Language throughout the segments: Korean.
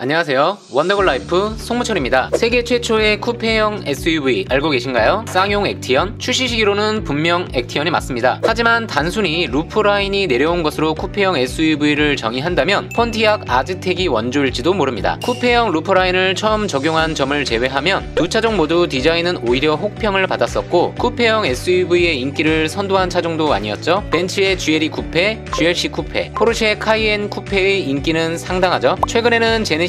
안녕하세요. 원더걸 라이프 송무철입니다. 세계 최초의 쿠페형 SUV 알고 계신가요? 쌍용 액티언? 출시 시기로는 분명 액티언이 맞습니다. 하지만 단순히 루프라인이 내려온 것으로 쿠페형 SUV를 정의한다면 폰티악 아즈텍이 원조일지도 모릅니다. 쿠페형 루프라인을 처음 적용한 점을 제외하면 두 차종 모두 디자인은 오히려 혹평을 받았었고 쿠페형 SUV의 인기를 선도한 차종도 아니었죠. 벤츠의 GLE 쿠페, GLC 쿠페, 포르쉐 카이엔 쿠페의 인기는 상당하죠. 최근에는 제네시스에서도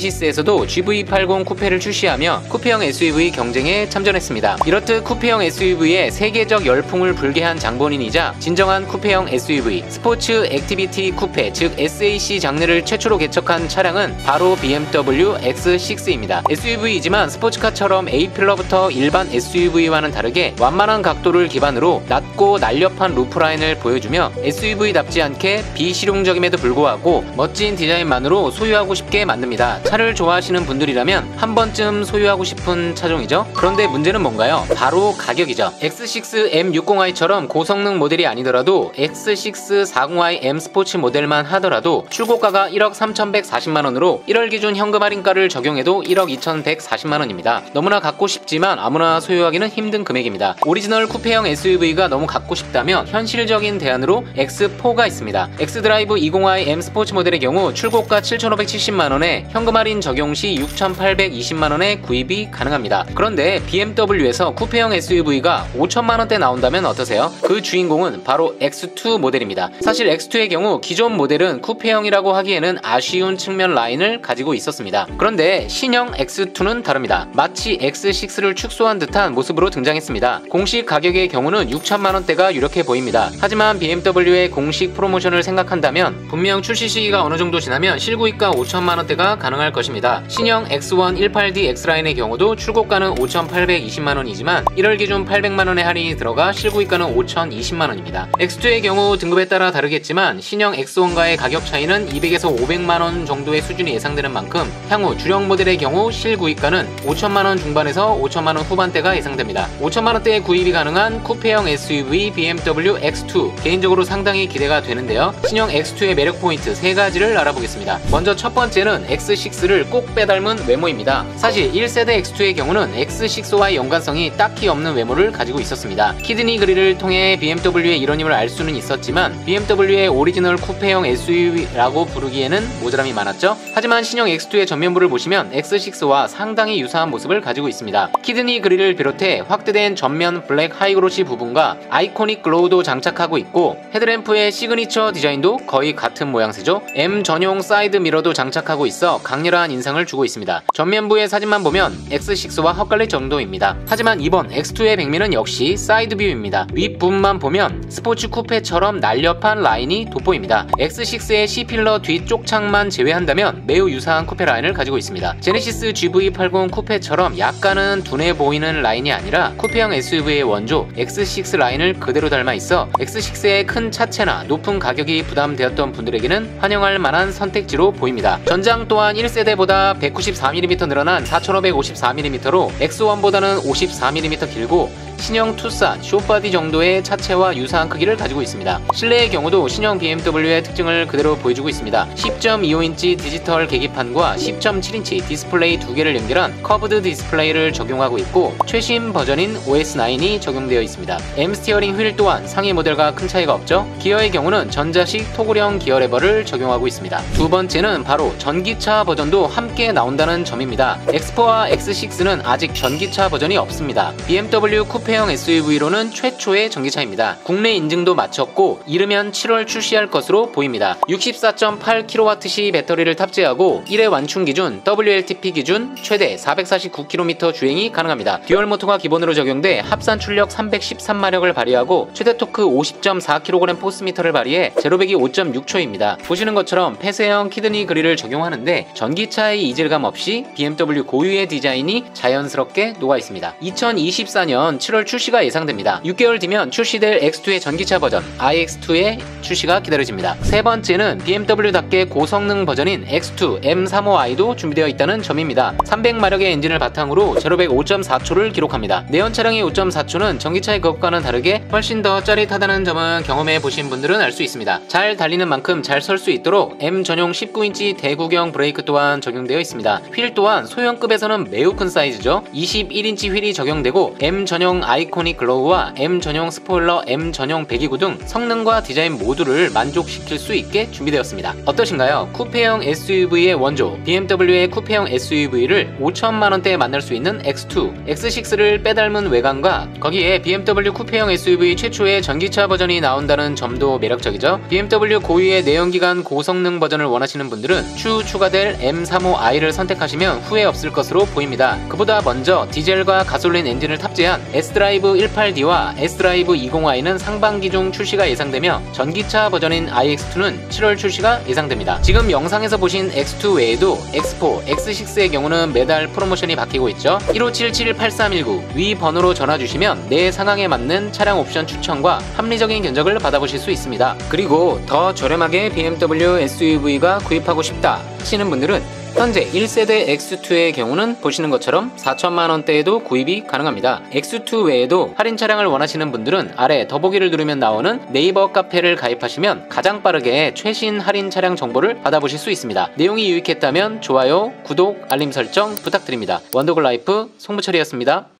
GV80 쿠페를 출시하며 쿠페형 SUV 경쟁에 참전했습니다. 이렇듯 쿠페형 SUV의 세계적 열풍을 불게 한 장본인이자 진정한 쿠페형 SUV, 스포츠 액티비티 쿠페, 즉 SAC 장르를 최초로 개척한 차량은 바로 BMW X6입니다. SUV이지만 스포츠카처럼 A필러부터 일반 SUV와는 다르게 완만한 각도를 기반으로 낮고 날렵한 루프라인을 보여주며 SUV답지 않게 비실용적임에도 불구하고 멋진 디자인만으로 소유하고 싶게 만듭니다. 차를 좋아하시는 분들이라면 한 번쯤 소유하고 싶은 차종이죠. 그런데 문제는 뭔가요? 바로 가격이죠. X6 M60i처럼 고성능 모델이 아니더라도 X640i M 스포츠 모델만 하더라도 출고가가 1억 3,140만원으로 1월 기준 현금 할인가를 적용해도 1억 2,140만원입니다. 너무나 갖고 싶지만 아무나 소유하기는 힘든 금액입니다. 오리지널 쿠페형 SUV가 너무 갖고 싶다면 현실적인 대안으로 X4가 있습니다. X드라이브 20i M 스포츠 모델의 경우 출고가 7,570만원에 현금 할인 적용 시 6,820만원에 구입이 가능합니다. 그런데 BMW에서 쿠페형 SUV가 5천만원대 나온다면 어떠세요? 그 주인공은 바로 X2 모델입니다. 사실 X2의 경우 기존 모델은 쿠페형이라고 하기에는 아쉬운 측면 라인을 가지고 있었습니다. 그런데 신형 X2는 다릅니다. 마치 X6를 축소한 듯한 모습으로 등장했습니다. 공식 가격의 경우는 6천만원대가 유력해 보입니다. 하지만 BMW의 공식 프로모션을 생각한다면 분명 출시 시기가 어느 정도 지나면 실구입가 5천만원대가 가능할 것입니다. 신형 X1 18D X라인의 경우도 출고가는 5,820만원이지만 1월 기준 800만원의 할인이 들어가 실구입가는 5,020만원입니다. X2의 경우 등급에 따라 다르겠지만 신형 X1과의 가격 차이는 200에서 500만원 정도의 수준이 예상되는 만큼 향후 주력 모델의 경우 실구입가는 5천만원 중반에서 5천만원 후반대가 예상됩니다. 5천만원대의 구입이 가능한 쿠페형 SUV BMW X2 개인적으로 상당히 기대가 되는데요. 신형 X2의 매력 포인트 3가지를 알아보겠습니다. 먼저 첫 번째는 X6를 꼭 빼닮은 외모입니다. 사실 1세대 X2의 경우는 X6와의 연관성이 딱히 없는 외모를 가지고 있었습니다. 키드니 그릴을 통해 BMW의 이런 힘을 알 수는 있었지만 BMW의 오리지널 쿠페형 SUV라고 부르기에는 모자람이 많았죠. 하지만 신형 X2의 전면부를 보시면 X6와 상당히 유사한 모습을 가지고 있습니다. 키드니 그릴을 비롯해 확대된 전면 블랙 하이그로시 부분과 아이코닉 글로우도 장착하고 있고 헤드램프의 시그니처 디자인도 거의 같은 모양새죠. M 전용 사이드 미러도 장착하고 있어 강렬한 인상을 주고 있습니다. 전면부의 사진만 보면 X6와 헛갈릴 정도입니다. 하지만 이번 X2의 백미는 역시 사이드 뷰입니다. 윗부분만 보면 스포츠 쿠페처럼 날렵한 라인이 돋보입니다. X6의 C필러 뒤쪽 창만 제외한다면 매우 유사한 쿠페 라인을 가지고 있습니다. 제네시스 GV80 쿠페처럼 약간은 둔해 보이는 라인이 아니라 쿠페형 SUV의 원조 X6 라인을 그대로 닮아 있어 X6의 큰 차체나 높은 가격이 부담되었던 분들에게는 환영할 만한 선택지로 보입니다. 전장 또한 1세대보다 194mm 늘어난 4554mm로 X1보다는 54mm 길고 신형 투싼 쇼바디 정도의 차체와 유사한 크기를 가지고 있습니다. 실내의 경우도 신형 BMW의 특징을 그대로 보여주고 있습니다. 10.25인치 디지털 계기판과 10.7인치 디스플레이 두 개를 연결한 커브드 디스플레이를 적용하고 있고 최신 버전인 OS9이 적용되어 있습니다. M 스티어링 휠 또한 상위 모델과 큰 차이가 없죠. 기어의 경우는 전자식 토글형 기어 레버를 적용하고 있습니다. 두 번째는 바로 전기차 버전도 함께 나온다는 점입니다. X4와 X6는 아직 전기차 버전이 없습니다. BMW 쿠페형 SUV로는 최초의 전기차입니다. 국내 인증도 마쳤고 이르면 7월 출시할 것으로 보입니다. 64.8kWh 배터리를 탑재하고 1회 완충 기준 WLTP 기준 최대 449km 주행이 가능합니다. 듀얼 모터가 기본으로 적용돼 합산 출력 313마력을 발휘하고 최대 토크 50.4kg 포스미터를 발휘해 제로백이 5.6초입니다. 보시는 것처럼 폐쇄형 키드니 그릴을 적용하는데 전기차의 이질감 없이 BMW 고유의 디자인이 자연스럽게 녹아 있습니다. 2024년 7월 7월 출시가 예상됩니다. 6개월 뒤면 출시될 X2의 전기차 버전 iX2의 출시가 기다려집니다. 세 번째는 BMW답게 고성능 버전인 X2 M35i도 준비되어 있다는 점입니다. 300마력의 엔진을 바탕으로 0-100 5.4초를 기록합니다. 내연 차량의 5.4초는 전기차의 그것과는 다르게 훨씬 더 짜릿하다는 점은 경험해 보신 분들은 알 수 있습니다. 잘 달리는 만큼 잘 설 수 있도록 M 전용 19인치 대구경 브레이크 또한 적용되어 있습니다. 휠 또한 소형급에서는 매우 큰 사이즈죠. 21인치 휠이 적용되고 M 전용 아이코닉 글로우와 M 전용 스포일러, M 전용 배기구 등 성능과 디자인 모두를 만족시킬 수 있게 준비되었습니다. 어떠신가요? 쿠페형 SUV의 원조 BMW의 쿠페형 SUV를 5천만원대에 만날 수 있는 X2, X6를 빼닮은 외관과 거기에 BMW 쿠페형 SUV 최초의 전기차 버전이 나온다는 점도 매력적이죠. BMW 고유의 내연기관 고성능 버전을 원하시는 분들은 추후 추가될 M35i를 선택하시면 후회 없을 것으로 보입니다. 그보다 먼저 디젤과 가솔린 엔진을 탑재한 S드라이브 18D와 S드라이브 20i는 상반기 중 출시가 예상되며 전기차 버전인 iX2는 7월 출시가 예상됩니다. 지금 영상에서 보신 X2 외에도 X4, X6의 경우는 매달 프로모션이 바뀌고 있죠. 1577-8319 위 번호로 전화주시면 내 상황에 맞는 차량 옵션 추천과 합리적인 견적을 받아보실 수 있습니다. 그리고 더 저렴하게 BMW SUV가 구입하고 싶다 하시는 분들은 현재 1세대 X2의 경우는 보시는 것처럼 4천만원대에도 구입이 가능합니다. X2 외에도 할인 차량을 원하시는 분들은 아래 더보기를 누르면 나오는 네이버 카페를 가입하시면 가장 빠르게 최신 할인 차량 정보를 받아보실 수 있습니다. 내용이 유익했다면 좋아요, 구독, 알림 설정 부탁드립니다. 원더골 라이프 송무철이었습니다.